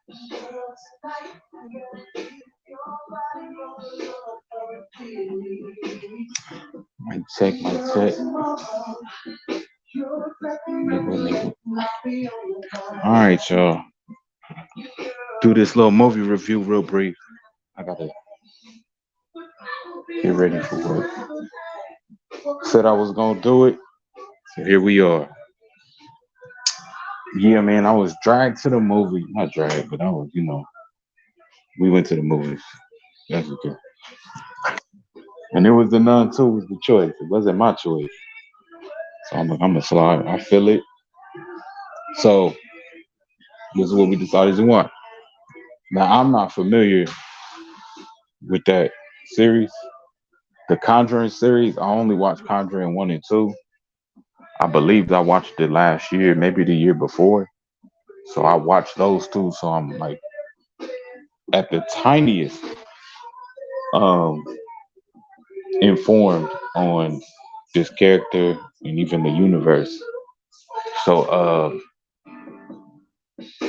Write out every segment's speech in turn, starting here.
Mic check, mic check. All right, y'all. Do this little movie review real brief. I gotta get ready for work. Said I was gonna do it, so here we are. Yeah, man, I was dragged to the movie. Not dragged, but I was, we went to the movies. That's okay. And it was the Nun 2 was the choice. It wasn't my choice. So I'm a slide. I feel it. So this is what we decided to watch. Now I'm not familiar with that series. The Conjuring series, I only watched Conjuring 1 and 2. I believe I watched it last year, maybe the year before. So I watched those two. So I'm like at the tiniest um informed on this character and even the universe. So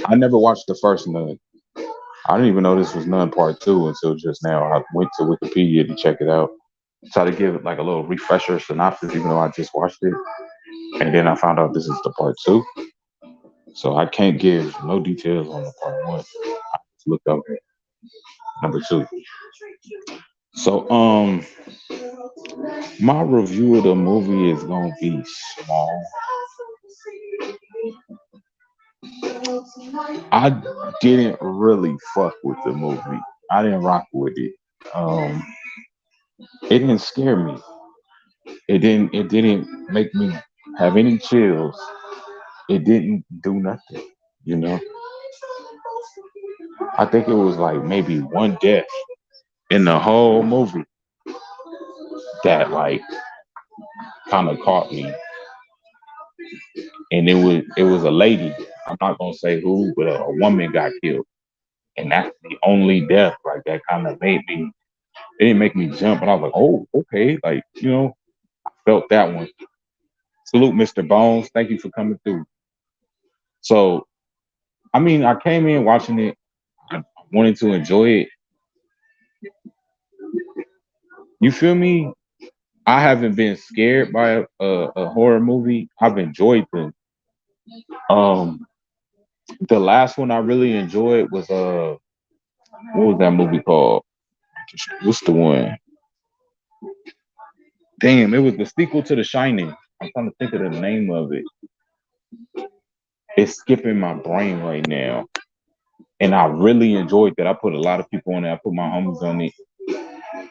I never watched the first Nun. I didn't even know this was Nun Part Two until just now. I went to Wikipedia to check it out. Try to give it like a little refresher synopsis, even though I just watched it. And then I found out this is the Part Two. So I can't give no details on the Part One. I just looked up at number two. So my review of the movie is gonna be small. I didn't really fuck with the movie. I didn't rock with it. Um, it didn't scare me. It didn't make me have any chills. It didn't do nothing. You know, I think it was like maybe one death in the whole movie that like kind of caught me, and it was a lady. I'm not gonna say who, but a woman got killed, and that's the only death like that kind of made me. It didn't make me jump, but I was like, oh, okay, like I felt that one. Salute, Mr. Bones. Thank you for coming through. So, I mean, I came in watching it. I wanted to enjoy it. You feel me? I haven't been scared by a horror movie. I've enjoyed them. Um, the last one I really enjoyed was what was that movie called? What's the one? Damn, it was the sequel to The Shining. I'm trying to think of the name of it. It's skipping my brain right now. And I really enjoyed that. I put a lot of people on it. I put my homies on it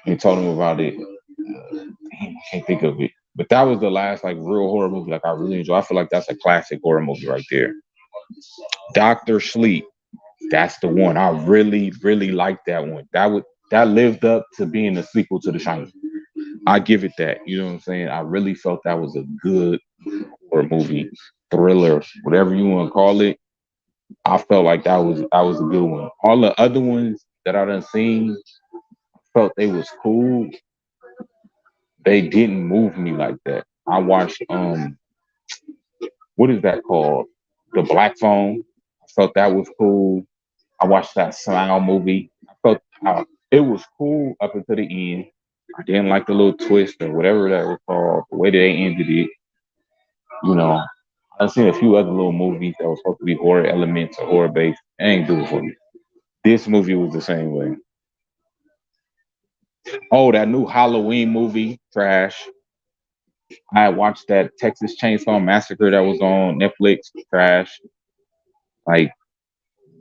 and told them about it. Damn, I can't think of it. But that was the last like real horror movie like I really enjoyed. I feel like that's a classic horror movie right there. Doctor Sleep. That's the one. I really, really liked that one. That lived up to being a sequel to The Shining. I give it that. You know what I'm saying? I really felt that was a good horror movie, thriller, whatever you want to call it. I felt like that was a good one. All the other ones that I done seen, felt they was cool. They didn't move me like that. I watched what is that called? The Black Phone. I felt that was cool. I watched that Smile movie. I felt it was cool up until the end. I didn't like the little twist or whatever that was called, the way that they ended it. You know, I've seen a few other little movies that was supposed to be horror elements or horror based. It ain't do it for me. This movie was the same way. Oh, that new Halloween movie, trash. I watched that Texas Chainsaw Massacre that was on Netflix, trash. Like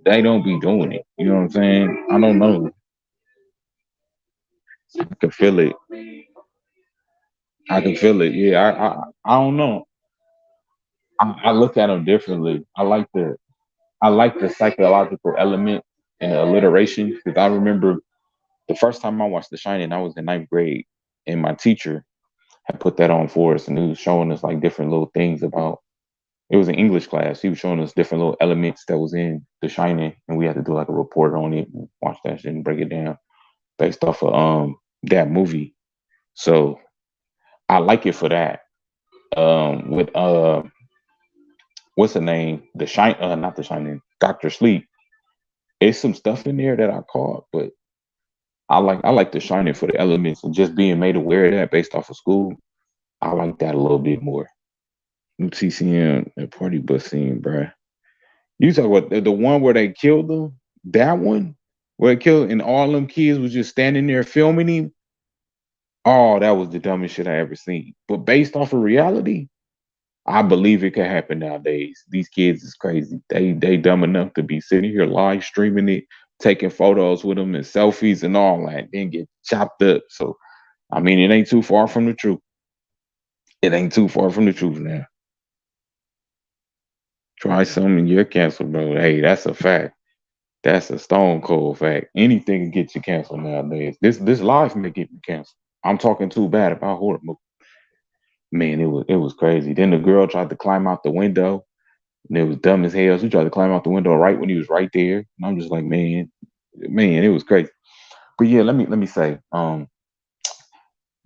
they don't be doing it. You know what I'm saying? I don't know. I can feel it. I can feel it. Yeah, I don't know. I look at them differently. I like the psychological element and the alliteration because I remember the first time I watched The Shining, I was in ninth grade, and my teacher had put that on for us, and he was showing us like different little things about. It was an English class. He was showing us different little elements that was in The Shining, and we had to do like a report on it and watch that shit and break it down based off of that movie. So I like it for that. With what's the name? The Shine, not The Shining, Doctor Sleep. It's some stuff in there that I caught, but I like The Shining for the elements and just being made aware of that based off of school. I like that a little bit more. TCM and party bus scene, bruh. You talk about the one where they killed him? That one? Where they killed and all them kids was just standing there filming him? Oh, that was the dumbest shit I ever seen. But based off of reality, I believe it could happen nowadays. These kids is crazy. They dumb enough to be sitting here live streaming it, taking photos with them and selfies and all that, then get chopped up. So I mean, it ain't too far from the truth. It ain't too far from the truth now. Try something, you're canceled, bro. Hey, that's a fact. That's a stone cold fact. Anything can get you canceled nowadays. This life may get you canceled. I'm talking too bad about horror movies. Man, it was crazy. Then the girl tried to climb out the window, and it was dumb as hell. She tried to climb out the window right when he was right there, and I'm just like, man, it was crazy. But yeah, let me say, the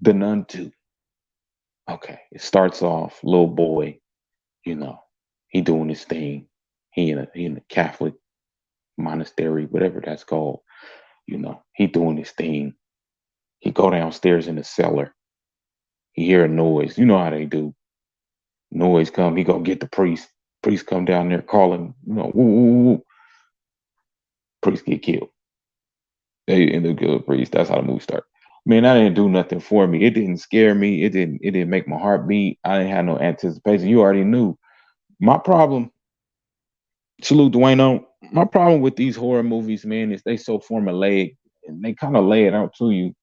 Nun 2. Okay, it starts off little boy, you know, he doing his thing. He in a Catholic monastery, whatever that's called. He doing his thing. He go downstairs in the cellar. He hear a noise. You know how they do. Noise come. He go get the priest. Priest come down there calling. Woo, woo, woo. Priest get killed. They end up killing the priest. That's how the movie start. Man, that didn't do nothing for me. It didn't scare me. It didn't make my heart beat. I didn't have no anticipation. You already knew. My problem, salute Dwayne on. My problem with these horror movies, man, is they so formulaic and they kind of lay it out to you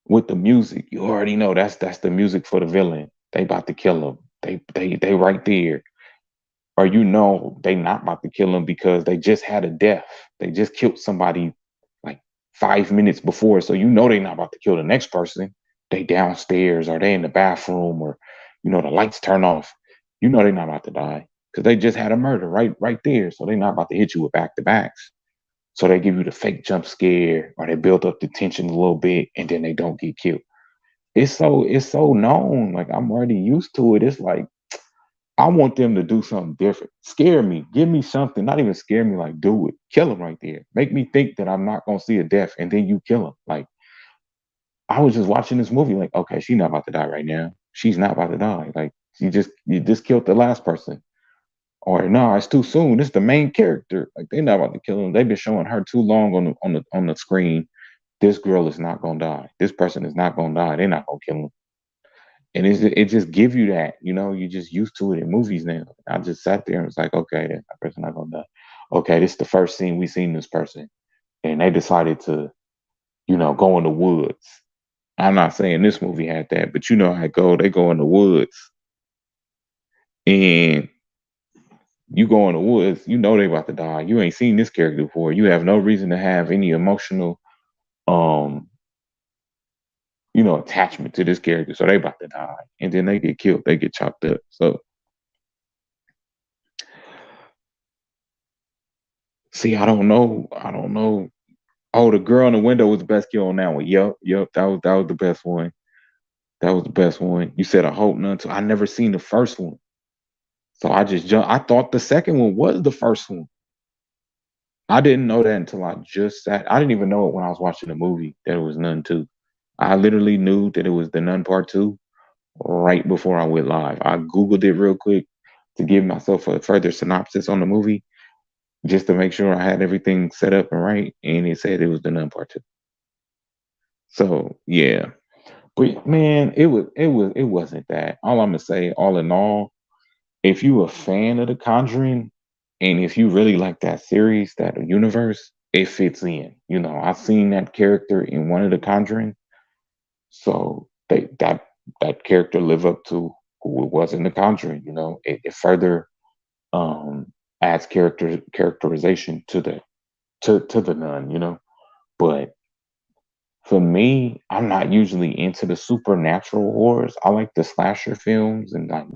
with the music. You already know that's the music for the villain. They about to kill him. They right there. Or they not about to kill him because they just had a death. They just killed somebody like 5 minutes before. So they not about to kill the next person. They downstairs or they in the bathroom or the lights turn off. They not about to die. Because they just had a murder right there. So they not about to hit you with back to backs. So they give you the fake jump scare or they build up the tension a little bit and then they don't get killed. It's so known. Like I'm already used to it. It's like I want them to do something different. Scare me. Give me something. Not even scare me. Like do it. Kill him right there. Make me think that I'm not gonna see a death, and then you kill him. Like I was just watching this movie. Like okay, she's not about to die right now. She's not about to die. Like you just killed the last person. Or no, it's too soon. This is the main character. Like they're not about to kill him. They've been showing her too long on the screen. This girl is not gonna die. This person is not gonna die. They're not gonna kill him. And it just give you that, you just used to it in movies now. I just sat there and was like, okay, that person not gonna die. Okay, this is the first scene we seen this person, and they decided to, go in the woods. I'm not saying this movie had that, but you know how it go. They go in the woods, and you go in the woods, they about to die. You ain't seen this character before. You have no reason to have any emotional, um, attachment to this character. So they about to die, and then they get killed. They get chopped up. So see, I don't know. I don't know. Oh, the girl in the window was the best kill on that one. Yep. That was the best one. That was the best one. You said I hope none too. I never seen the first one, so I just jumped. I thought the second one was the first one. I didn't know that until I just sat. I didn't even know it when I was watching the movie that it was Nun Two. I literally knew that it was the Nun Part Two right before I went live. I googled it real quick to give myself a further synopsis on the movie, just to make sure I had everything set up and right, and it said it was the Nun Part Two. So yeah, but man, it wasn't that. All I'm gonna say, all in all, if you a fan of The Conjuring, and if you really like that series, that universe, it fits in. I've seen that character in one of The Conjuring, so that character live up to who it was in The Conjuring. It further um adds characterization to the nun. But for me, I'm not usually into the supernatural horrors. I like the slasher films and like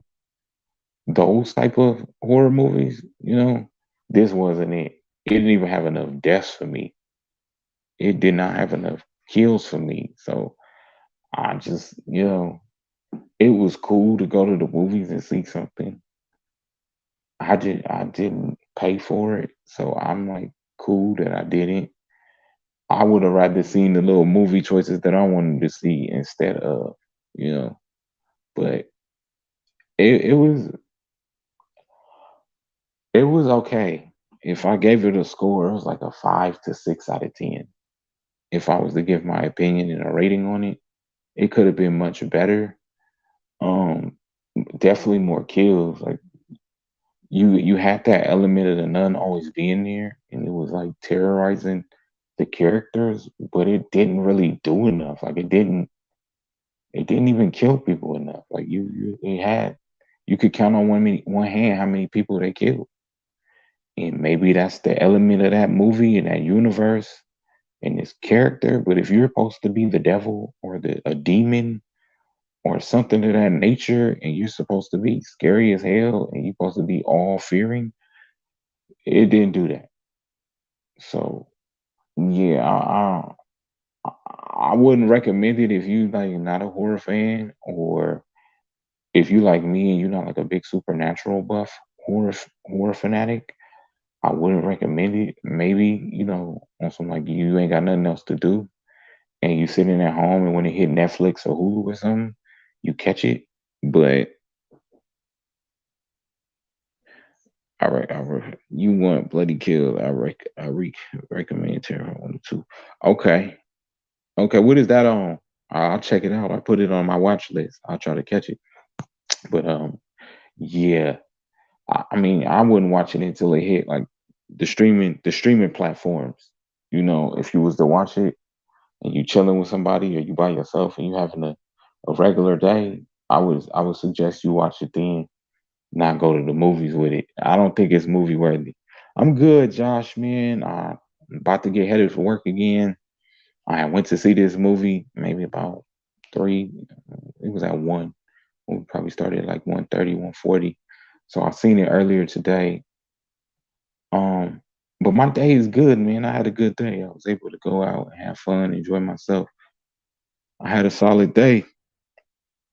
those type of horror movies. This wasn't it. It didn't even have enough deaths for me. It did not have enough kills for me. So I just, it was cool to go to the movies and see something. I didn't pay for it, so I'm like, cool that I didn't. I would have rather seen the little movie choices that I wanted to see instead of, you know. But it it was okay. If I gave it a score, it was like a 5 to 6 out of 10. If I was to give my opinion and a rating on it, it could have been much better. Um, Definitely more kills. Like you had that element of the nun always being there, and it was like terrorizing the characters, but it didn't really do enough. Like it didn't even kill people enough. Like you it had you could count on one hand how many people they killed. And maybe that's the element of that movie and that universe and this character. But if you're supposed to be the devil or a demon or something of that nature, and you're supposed to be scary as hell and you're supposed to be all fearing, it didn't do that. So yeah, I wouldn't recommend it if you like not a horror fan, or if you like me and you're not like a big supernatural buff horror fanatic. I wouldn't recommend it. Maybe, on some like you ain't got nothing else to do and you sitting at home and when it hit Netflix or Hulu or something, you catch it. But you want Bloody Kill. Recommend Terror 1 2. Okay. Okay, what is that on? I'll check it out. I put it on my watch list. I'll try to catch it. But yeah. I mean, I wouldn't watch it until it hit like the streaming platforms. If you was to watch it and you chilling with somebody or you by yourself and you having a regular day, I would suggest you watch it then, not go to the movies with it. I don't think it's movie worthy. I'm good, Josh, man. I'm about to get headed for work again. I went to see this movie maybe about three. It was at one. We probably started at like 1:30, 1:40. So I seen it earlier today. Um, but my day is good, man. I had a good day. I was able to go out and have fun, enjoy myself. I had a solid day.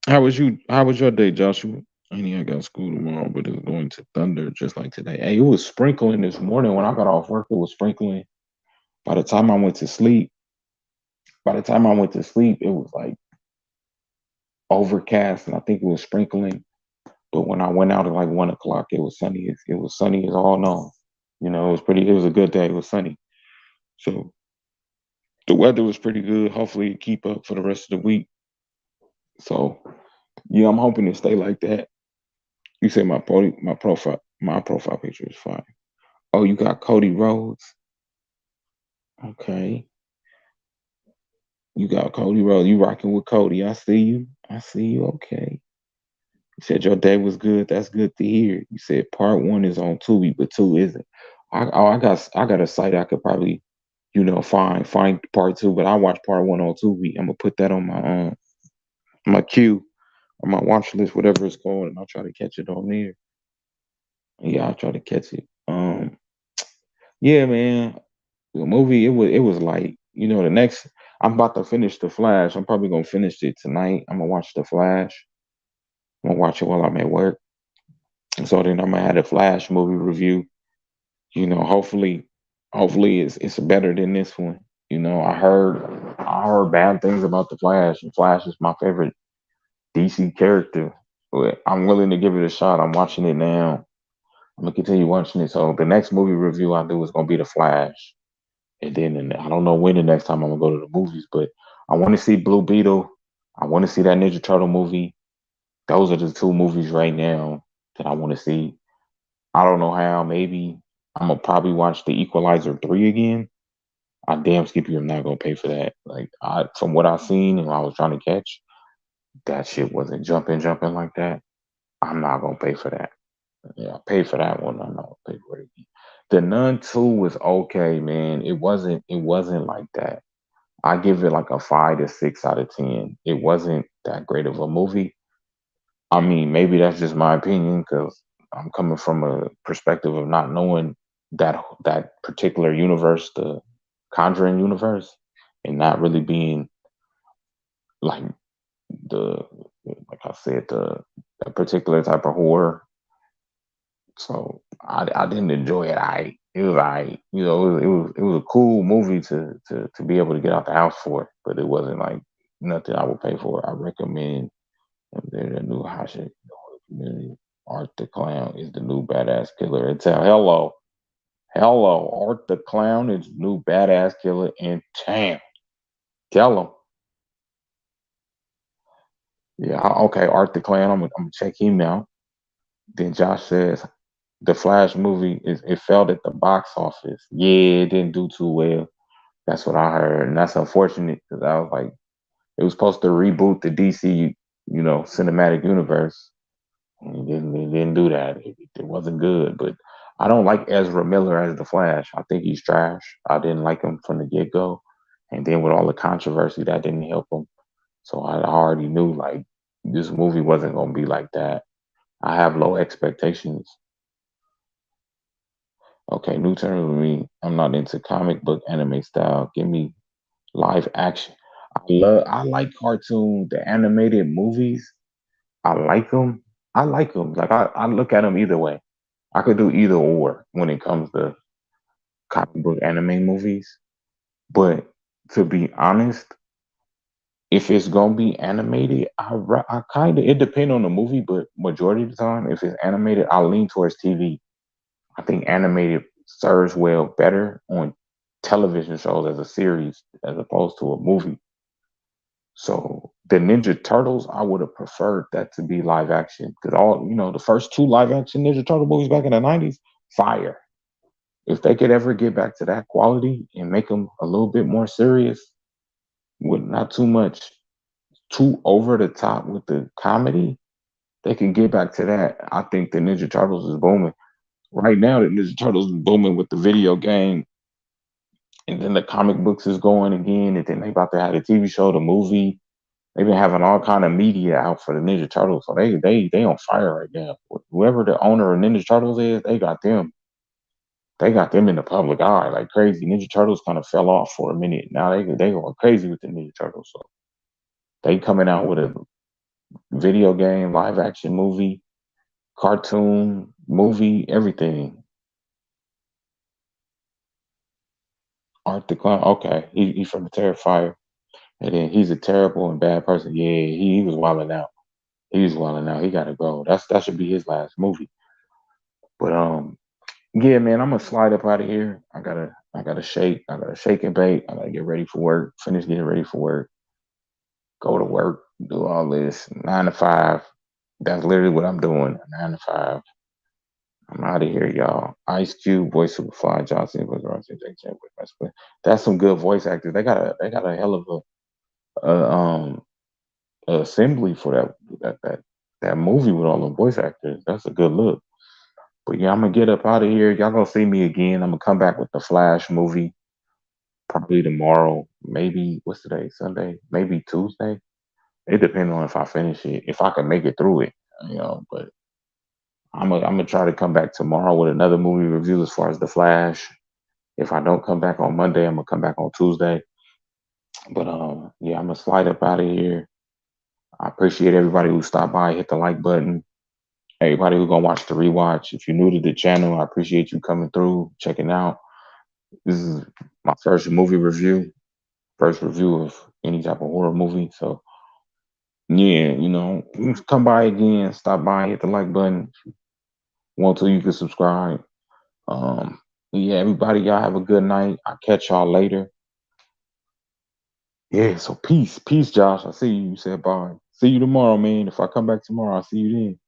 How was you? How was your day, Joshua? I got school tomorrow, but it's going to thunder just like today. Hey, it was sprinkling this morning when I got off work. It was sprinkling. By the time I went to sleep, it was like overcast, and I think it was sprinkling. But when I went out at like 1 o'clock, it was sunny. It was sunny as all know. It was pretty. It was a good day. It was sunny. So the weather was pretty good. Hopefully, it keep up for the rest of the week. So yeah, I'm hoping to stay like that. You say my profile picture is fine. Oh, you got Cody Rhodes. Okay, you got Cody Rhodes. You rocking with Cody? I see you. I see you. Okay. You said your day was good. That's good to hear. You said part one is on Tubi, but two isn't. I got a site I could probably find part two, but I watch part one on Tubi. I'm gonna put that on my queue or my watch list, whatever it's called, and I'll try to catch it on there. Yeah, I'll try to catch it. Yeah, man. The movie it was like the next. I'm about to finish The Flash. I'm probably gonna finish it tonight. I'm gonna watch The Flash. I'm gonna watch it while I'm at work. So then I'm gonna have a Flash movie review. Hopefully it's better than this one. I heard bad things about the Flash, and Flash is my favorite DC character. But I'm willing to give it a shot. I'm watching it now. I'm gonna continue watching it. So the next movie review I do is gonna be The Flash, and I don't know when the next time I'm gonna go to the movies, but I want to see Blue Beetle. I want to see that Ninja Turtle movie. Those are the two movies right now that I want to see. I don't know how. Maybe I'm gonna probably watch The Equalizer 3 again. I damn skip you. I'm not gonna pay for that. Like from what I've seen and I was trying to catch, that shit wasn't jumping like that. I'm not gonna pay for that. Yeah, I paid for that one. I'm not gonna pay for it again. The Nun 2 was okay, man. It wasn't like that. I give it like a 5 to 6 out of 10. It wasn't that great of a movie. I mean, maybe that's just my opinion because I'm coming from a perspective of not knowing that particular universe, the Conjuring universe, and not really being like the like I said, the that particular type of horror So I didn't enjoy it. It was you know, it was a cool movie to be able to get out the house for, but it wasn't like nothing I would pay for. I recommend the new Hasha community. Art the Clown is the new badass killer. And tell hello, Art the Clown is the new badass killer in town. Tell him. Yeah, okay, Art the Clown. I'm gonna check him out. Then Josh says the Flash movie it failed at the box office. Yeah, it didn't do too well. That's what I heard, and that's unfortunate because I was like, it was supposed to reboot the DC, cinematic universe. And it didn't do that. It wasn't good. But I don't like Ezra Miller as the Flash. I think he's trash. I didn't like him from the get go, and then with all the controversy, that didn't help him. So I already knew like this movie wasn't gonna be like that. I have low expectations. Okay, new terms with me. I'm not into comic book anime style. Give me live action. I like cartoon, the animated movies. I like them. I like them. Like I look at them either way. I could do either or when it comes to comic book anime movies. But to be honest, if it's gonna be animated, I kind of it depends on the movie, but majority of the time, if it's animated, I lean towards TV. I think animated serves well better on television shows as a series as opposed to a movie. So the Ninja Turtles, I would have preferred that to be live action because the first two live action Ninja Turtle movies back in the '90s, fire. If they could ever get back to that quality and make them a little bit more serious, with not too much too over the top with the comedy, they can get back to that. I think the Ninja Turtles is booming. Right now, the Ninja Turtles is booming with the video game, and then the comic books is going again, and then they about to have a TV show, the movie. They've been having all kind of media out for the Ninja Turtles, so they on fire right now. Whoever the owner of Ninja Turtles is, they got them. They got them in the public eye like crazy. Ninja Turtles kind of fell off for a minute. Now they going crazy with the Ninja Turtles. So they coming out with a video game, live action movie, cartoon, movie, everything. Art the Clown. Okay, he's from the Terrifier, and then he's a terrible and bad person. Yeah, he was wilding out. He was wilding out. He got to go. That should be his last movie. But yeah, man, I'm gonna slide up out of here. I gotta shake. I gotta shake and bake. I gotta get ready for work. Finish getting ready for work. Go to work. Do all this 9 to 5. That's literally what I'm doing. 9 to 5. I'm out of here, y'all. Ice Cube, voice Superfly Johnson, that's some good voice actors. They got a hell of a assembly for that movie with all the voice actors. That's a good look. But yeah, I'm gonna get up out of here. Y'all gonna see me again. I'm gonna come back with the Flash movie probably tomorrow. Maybe what's today? Sunday? Maybe Tuesday. It depends on if I finish it, if I can make it through it. But I'm gonna try to come back tomorrow with another movie review as far as the Flash. If I don't come back on Monday, I'm gonna come back on Tuesday. But yeah, I'm gonna slide up out of here. I appreciate everybody who stopped by, hit the like button. Everybody who gonna watch the rewatch. If you're new to the channel, I appreciate you coming through, checking out. This is my first movie review, first review of any type of horror movie. So yeah, come by again, stop by, hit the like button. Want to, you can subscribe. Um, yeah, everybody, y'all have a good night. I'll catch y'all later. Yeah, so peace, Josh. I see you. You said bye. See you tomorrow, man. If I come back tomorrow, I'll see you then.